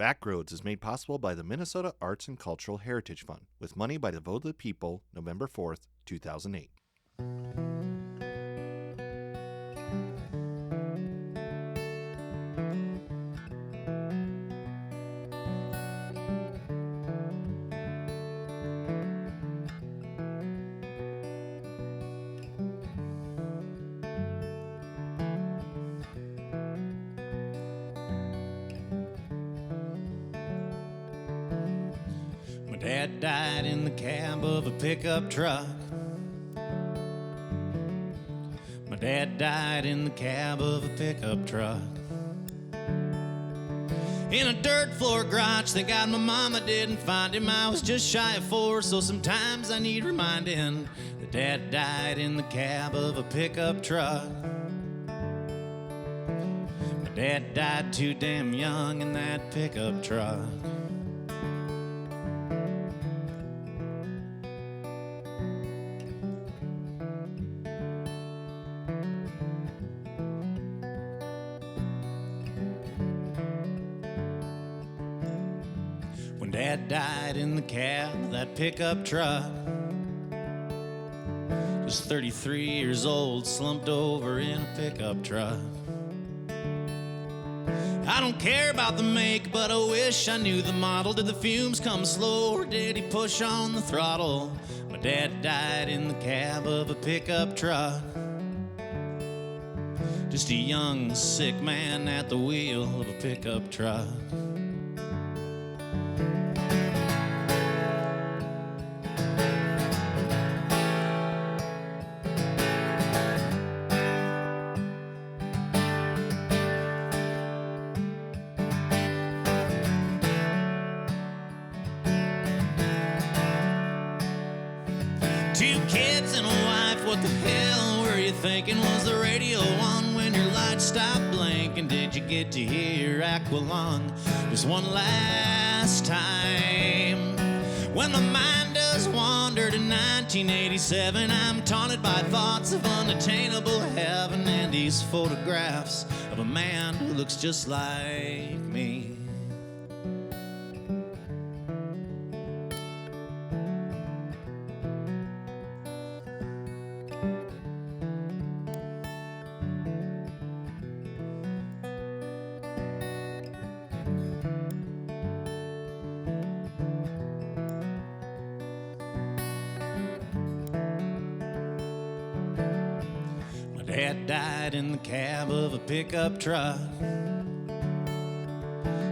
Backroads is made possible by the Minnesota Arts and Cultural Heritage Fund, with money by the vote of the people, November 4th, 2008. Dad died in the cab of a pickup truck. My dad died in the cab of a pickup truck. In a dirt floor garage, thank God my mama didn't find him. I was just shy of 4, so sometimes I need reminding that Dad died in the cab of a pickup truck. My dad died too damn young in that pickup truck. Dad died in the cab of that pickup truck. Just 33 years old, slumped over in a pickup truck. I don't care about the make, but I wish I knew the model. Did the fumes come slow or did he push on the throttle? My dad died in the cab of a pickup truck. Just a young, sick man at the wheel of a pickup truck. Two kids and a wife, what the hell were you thinking? Was the radio on when your lights stopped blinking? Did you get to hear Aqualung just one last time? When my mind does wander to 1987, I'm taunted by thoughts of unattainable heaven and these photographs of a man who looks just like me. Dad died in the cab of a pickup truck.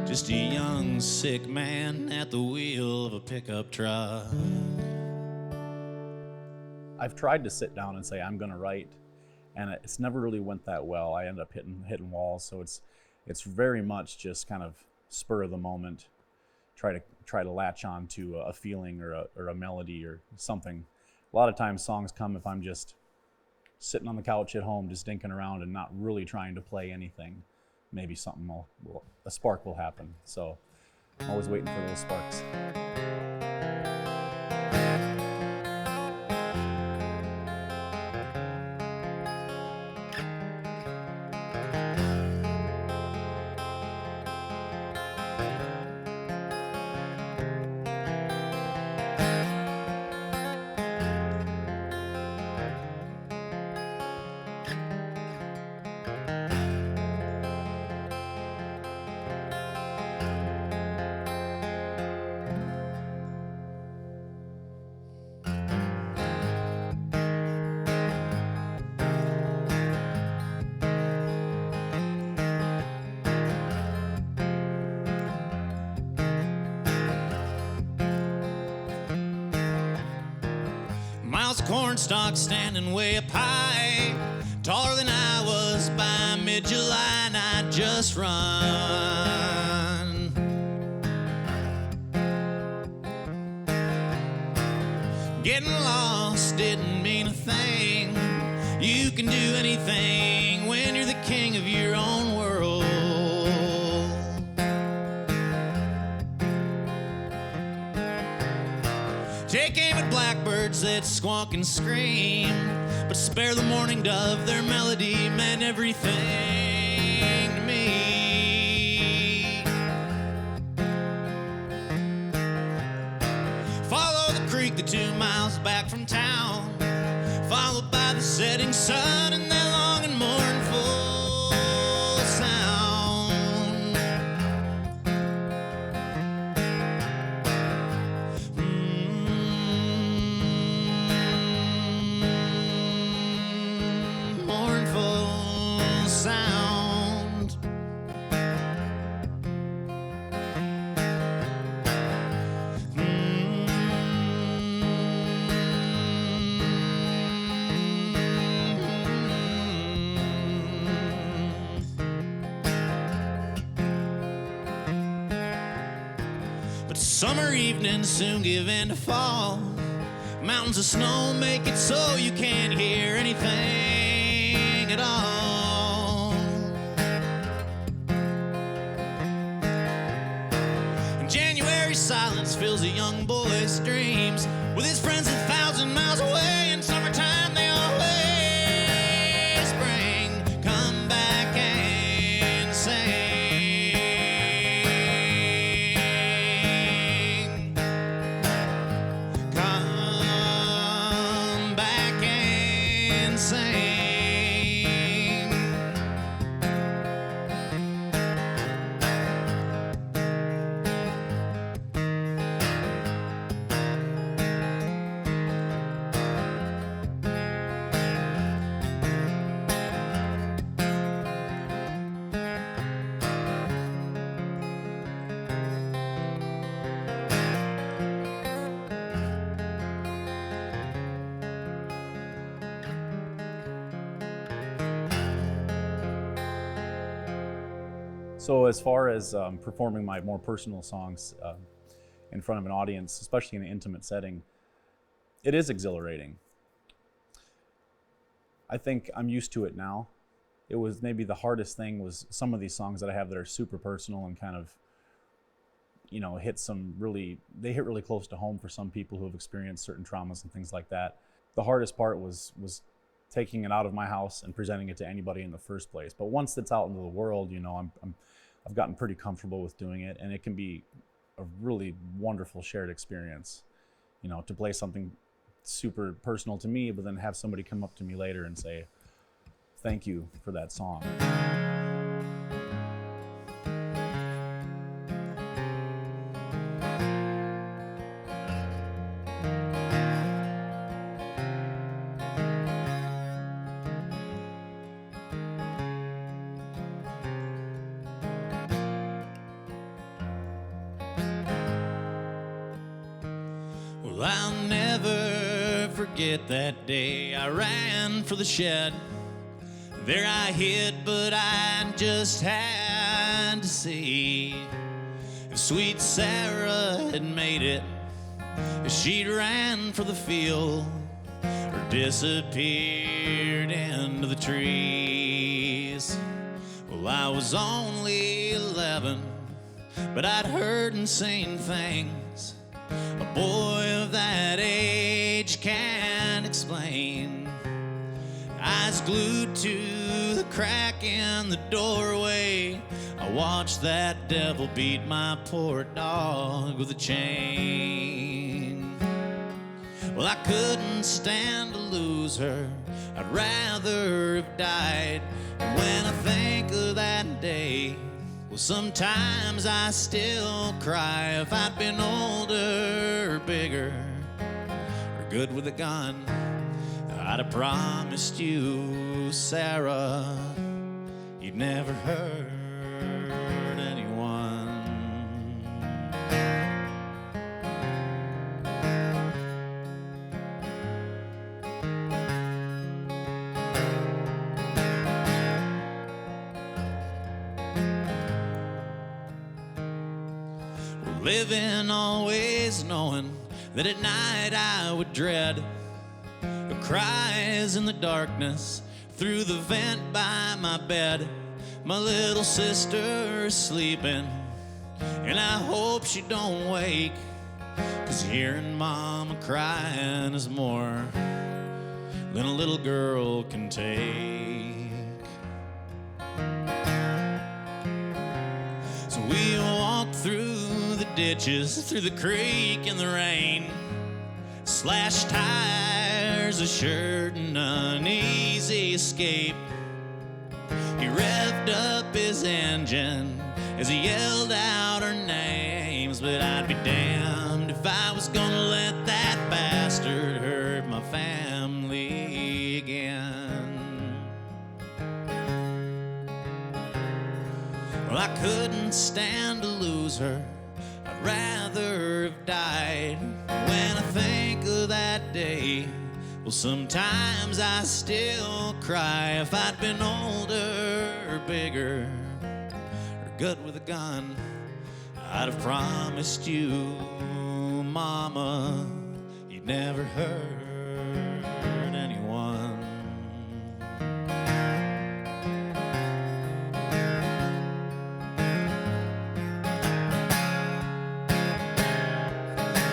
Just a young, sick man at the wheel of a pickup truck. I've tried to sit down and say, I'm gonna write, and it's never really went that well. I end up hitting walls, so it's very much just kind of spur of the moment. Try to latch on to a feeling or a melody or something. A lot of times songs come if I'm just sitting on the couch at home, just dinking around and not really trying to play anything. Maybe something a spark will happen. So I'm always waiting for those sparks. Miles of cornstalk standing way up high, taller than I was by mid-July, and I just run. Getting lost didn't mean a thing. You can do anything when you're the king of your own world. Take aim at blackbirds that squawk and scream, but spare the mourning dove, their melody meant everything to me. creek, the 2 miles back from town, followed by the setting sun and that long and mournful sound. Mournful sound. But summer evenings soon give in to fall. Mountains of snow make it so you can't hear anything at all. And January silence fills a young boy's dreams with his friends 1,000 miles away. In summertime they always bring come back and sing. Come back and sing. So as far as performing my more personal songs in front of an audience, especially in an intimate setting, it is exhilarating. I think I'm used to it now. It was maybe the hardest thing was some of these songs that I have that are super personal and kind of, you know, hit really close to home for some people who have experienced certain traumas and things like that. The hardest part was taking it out of my house and presenting it to anybody in the first place. But once it's out into the world, you know, I've gotten pretty comfortable with doing it, and it can be a really wonderful shared experience, you know, to play something super personal to me, but then have somebody come up to me later and say, thank you for that song. Well, I'll never forget that day I ran for the shed. There I hid, but I just had to see if sweet Sarah had made it, if she'd ran for the field or disappeared into the trees. Well, I was only 11, but I'd heard and seen things a boy of that age can't explain. Eyes glued to the crack in the doorway, I watched that devil beat my poor dog with a chain. Well, I couldn't stand to lose her, I'd rather have died. And when I think of that day, well, sometimes I still cry. If I'd been older or bigger or good with a gun, I'd have promised you, Sarah, you'd never hurt anyone. Living always knowing that at night I would dread the cries in the darkness through the vent by my bed. My little sister is sleeping, and I hope she don't wake, 'cause hearing Mama crying is more than a little girl can take. So we walked through the ditches, through the creek in the rain, slashed tires, a shirt, and uneasy escape. He revved up his engine as he yelled out our names, but I'd be damned if I was gonna let that bastard hurt my family again. Well, I couldn't stand to lose her. I'd rather have died. When I think of that day, well, sometimes I still cry. If I'd been older or bigger or good with a gun, I'd have promised you, Mama, you'd never hurt anyone.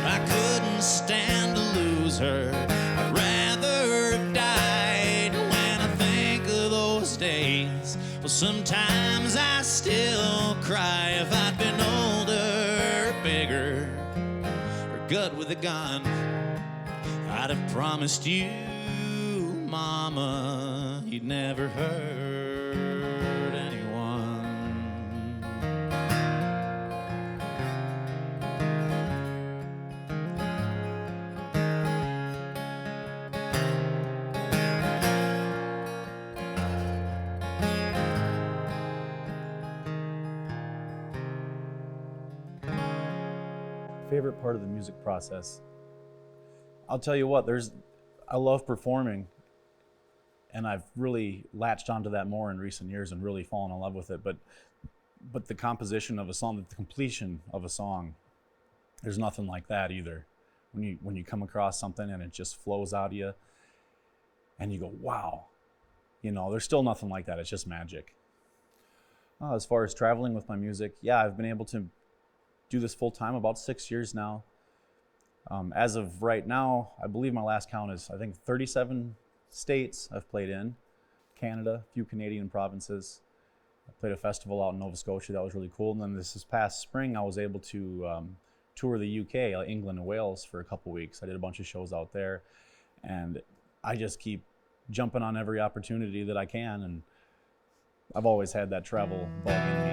I couldn't stand to lose her. I'd rather have died. When I think of those days, well, sometimes I still cry. If I'd been older, bigger, or good with a gun, I'd have promised you, Mama, you'd never hurt anyone. Favorite part of the music process? I'll tell you what, I love performing, and I've really latched onto that more in recent years and really fallen in love with it. But the composition of a song, the completion of a song, there's nothing like that either. When you come across something and it just flows out of you, and you go, wow, there's still nothing like that. It's just magic. As far as traveling with my music, yeah, I've been able to do this full time about 6 years now. As of right now, I believe my last count is, I think, 37 states I've played in. Canada, a few Canadian provinces. I played a festival out in Nova Scotia. That was really cool. And then this past spring, I was able to tour the UK, England and Wales for a couple weeks. I did a bunch of shows out there. And I just keep jumping on every opportunity that I can. And I've always had that travel bug in me.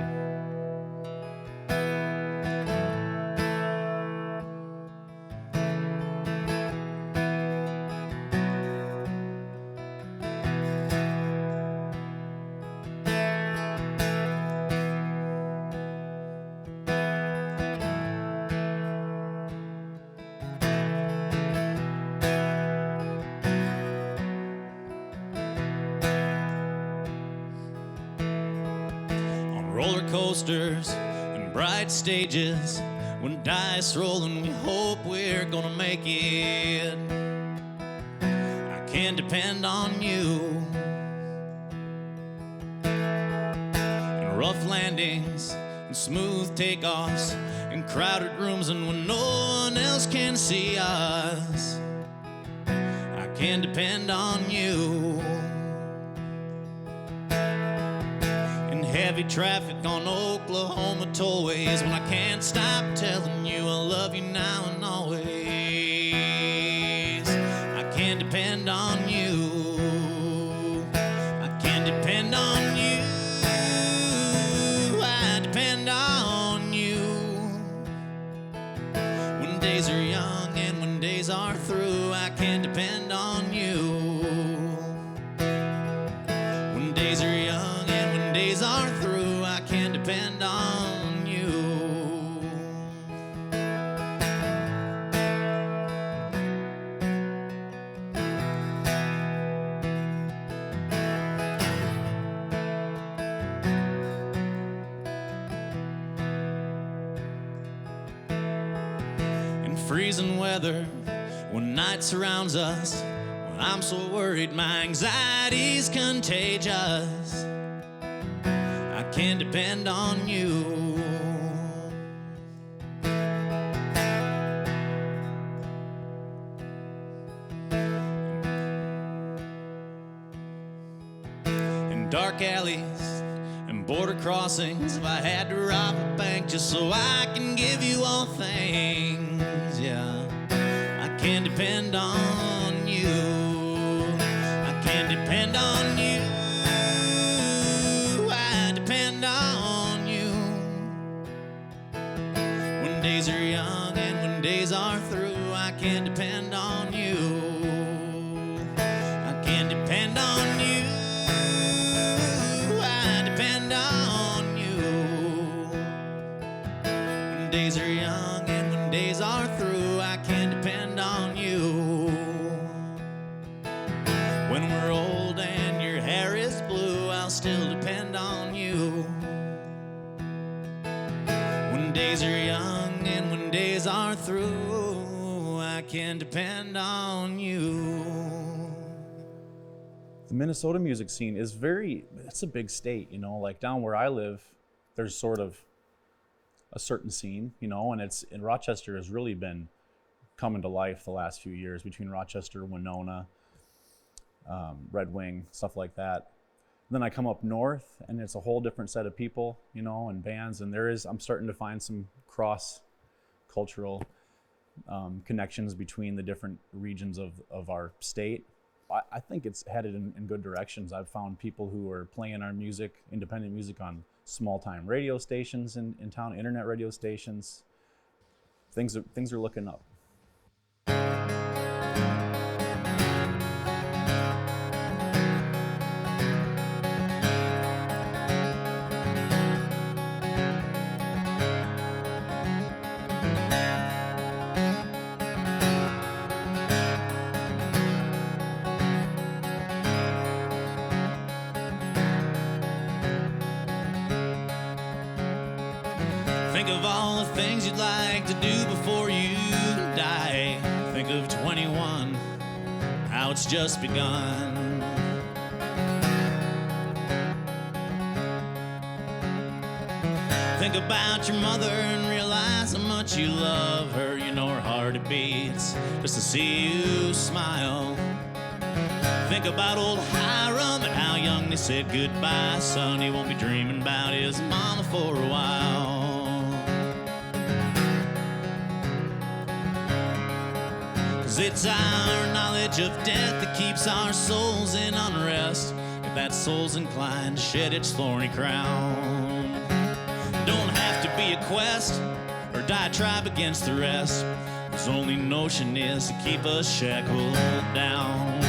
Roller coasters and bright stages, when dice roll and we hope we're gonna make it, I can depend on you. And rough landings and smooth takeoffs in crowded rooms, and when no one else can see us, I can depend on you. Heavy traffic on Oklahoma tollways, when I can't stop telling you I love you now and always, I can depend on you. I can depend on you. I depend on you. When days are young and when days are through, I can depend on you. When days are young and when days are through, I can depend on you. In freezing weather, when night surrounds us, when I'm so worried my anxiety's contagious, I can depend on you. In dark alleys and border crossings, if I had to rob a bank just so I can give you all things, yeah, I can depend depend on you. I can depend on you. I depend on you. When days are young and when days are through, I can depend on you. I can depend on you. I depend on you. When days are young and when days are through, I can depend on you. When we're old and your hair is blue, I'll still depend on you. When days are young and when days are through, I can depend on you. The Minnesota music scene is it's a big state, you know, like down where I live, there's sort of a certain scene, you know, and Rochester has really been coming to life the last few years between Rochester, Winona, Red Wing, stuff like that. Then I come up north and it's a whole different set of people, you know, and bands, and I'm starting to find some cross-cultural connections between the different regions of our state. I think it's headed in good directions. I've found people who are playing our music, independent music, on small-time radio stations in town, internet radio stations. Things are looking up. Think of all the things you'd like to do before you die. Think of 21, how it's just begun. Think about your mother and realize how much you love her. You know her heart it beats just to see you smile. Think about old Hiram and how young they said goodbye. Son, he won't be dreaming about his mama for a while. 'Cause it's our knowledge of death that keeps our souls in unrest. If that soul's inclined to shed its thorny crown, don't have to be a quest or diatribe against the rest. His only notion is to keep us shackled down.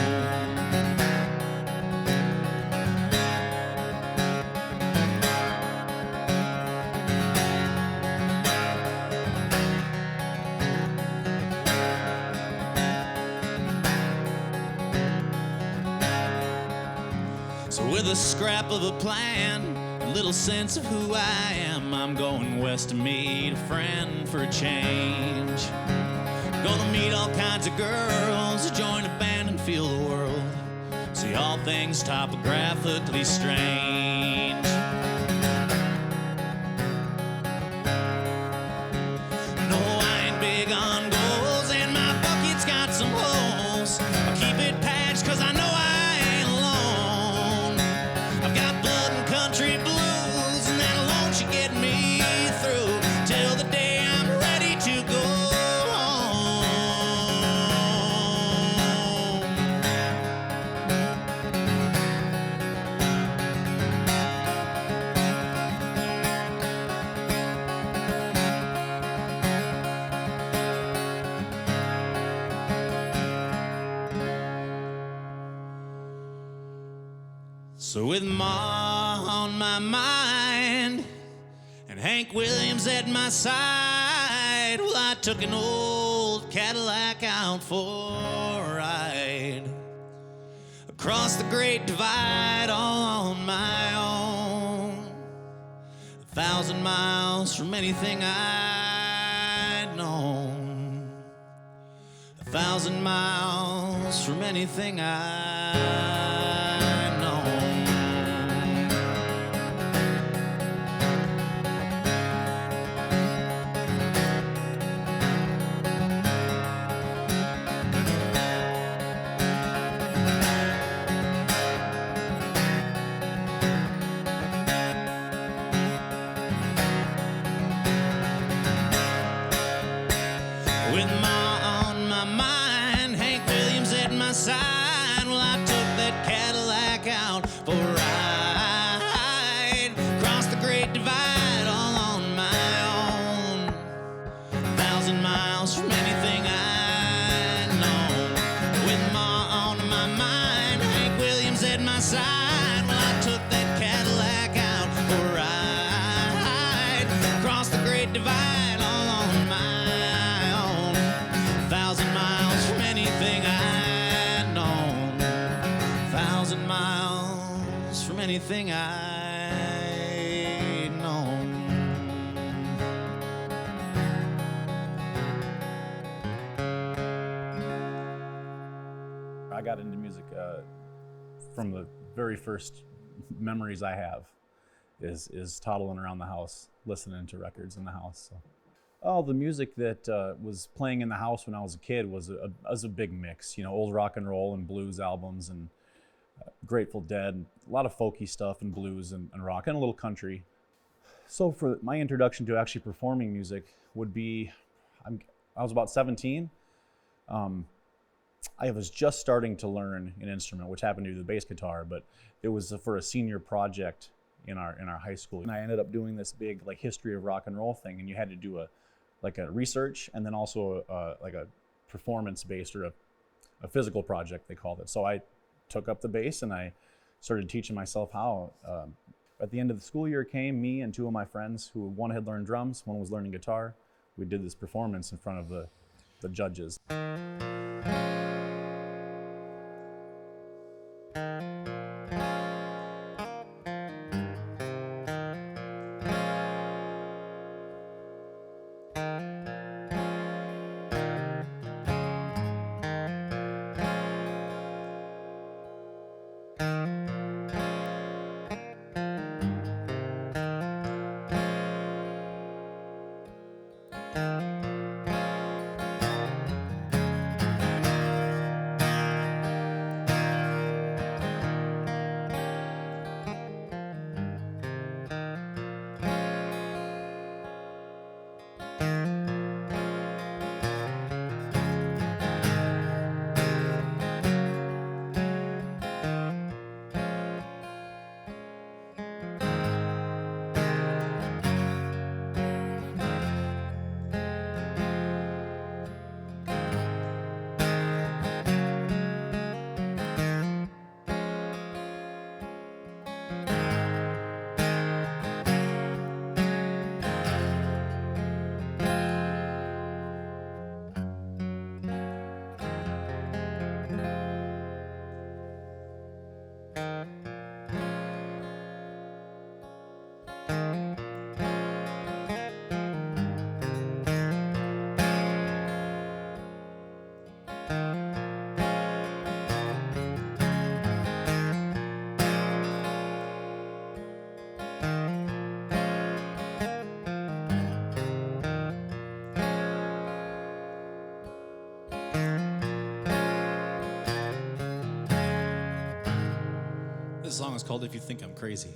So with a scrap of a plan, a little sense of who I am, I'm going west to meet a friend for a change. Gonna meet all kinds of girls, join a band and feel the world. See all things topographically strange. No, I ain't big on goals, and my bucket's got some holes. I'll keep it patched 'cause I know I ain't alone. I've got blood and country blues, and that alone should get me through till the day I'm ready to go home. So with Ma on my mind and Hank Williams at my side, well, I took an old Cadillac out for a ride across the Great Divide all on my own. 1,000 miles from anything I'd known. 1,000 miles from anything I'd known. With Ma on my mind, Hank miles from anything I know. With Ma on my mind, Hank Williams at my side. Well, I took that Cadillac out for a ride across the Great Divide all on my own. 1,000 miles from anything I know. 1,000 miles from anything I know. I got into music from the very first memories I have is toddling around the house, listening to records in the house. So. Oh, the music that was playing in the house when I was a kid was a big mix. You know, old rock and roll and blues albums and Grateful Dead, a lot of folky stuff and blues and rock and a little country. So for my introduction to actually performing music would be, I was about 17. I was just starting to learn an instrument, which happened to be the bass guitar, but it was for a senior project in our high school. And I ended up doing this big like history of rock and roll thing, and you had to do a research and then also a performance-based or a physical project, they called it. So I took up the bass and I started teaching myself how. At the end of the school year came, me and two of my friends, who one had learned drums, one was learning guitar. We did this performance in front of the judges. This song is called If You Think I'm Crazy.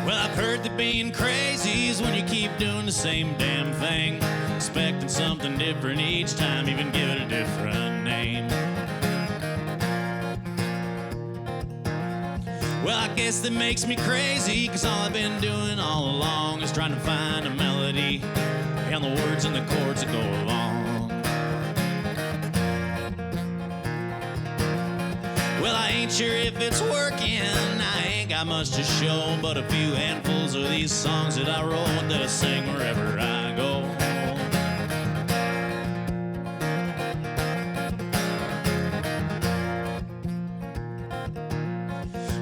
Well, I've heard that being crazy is when you keep doing the same damn thing, expecting something different each time, even give it a different name. Well, I guess that makes me crazy, 'cause all I've been doing all along is trying to find a melody and the words and the chords that go along. Well, I ain't sure if it's working, I ain't got much to show, but a few handfuls of these songs that I wrote that I sing wherever I go.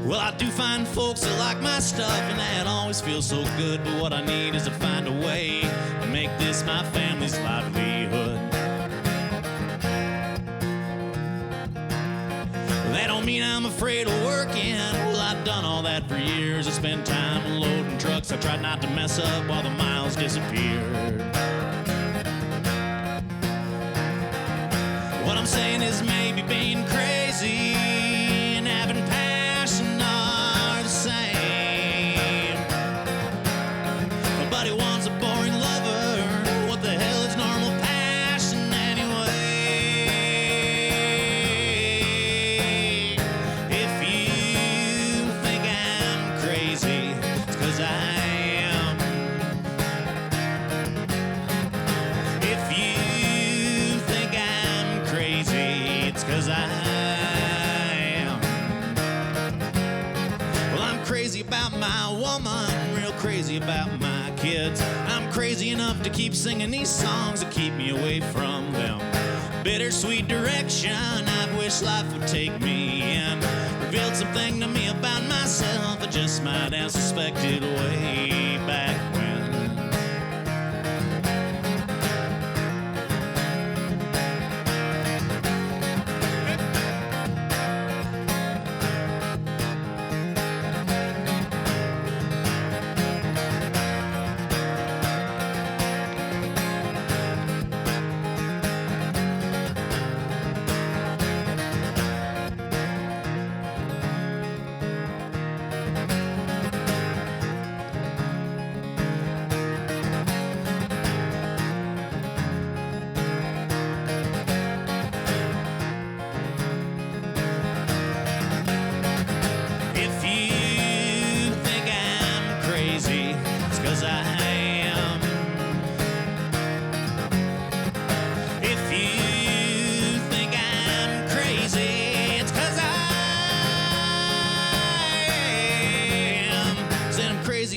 Well, I do find folks that like my stuff, and that always feels so good, but what I need is to find a way to make this my family's livelihood. Well, that don't mean I'm afraid of working. Well, I've done all that for years. I spent time loading trucks. I tried not to mess up while the miles disappeared. What I'm saying is maybe being crazy and having passion are the same. My buddy wants a boring lover. What the hell is no to keep singing these songs that keep me away from them. Bittersweet direction I've wished life would take me in. Revealed something to me about myself I just might have suspected way back when.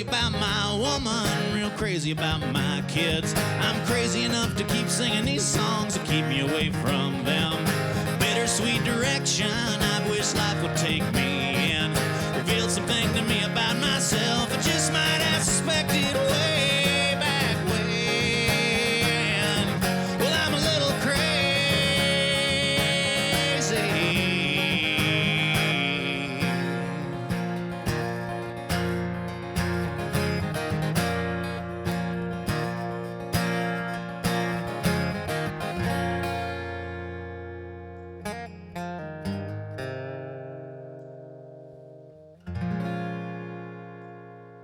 About my woman, real crazy about my kids. I'm crazy enough to keep singing these songs that keep me away from them. Bittersweet direction I wish life would take me in. Revealed something to me about myself I just might have suspected way back when. Well, I'm a little crazy.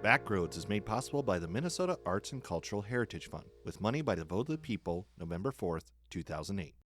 Backroads is made possible by the Minnesota Arts and Cultural Heritage Fund, with money by the vote of the people, November 4th, 2008.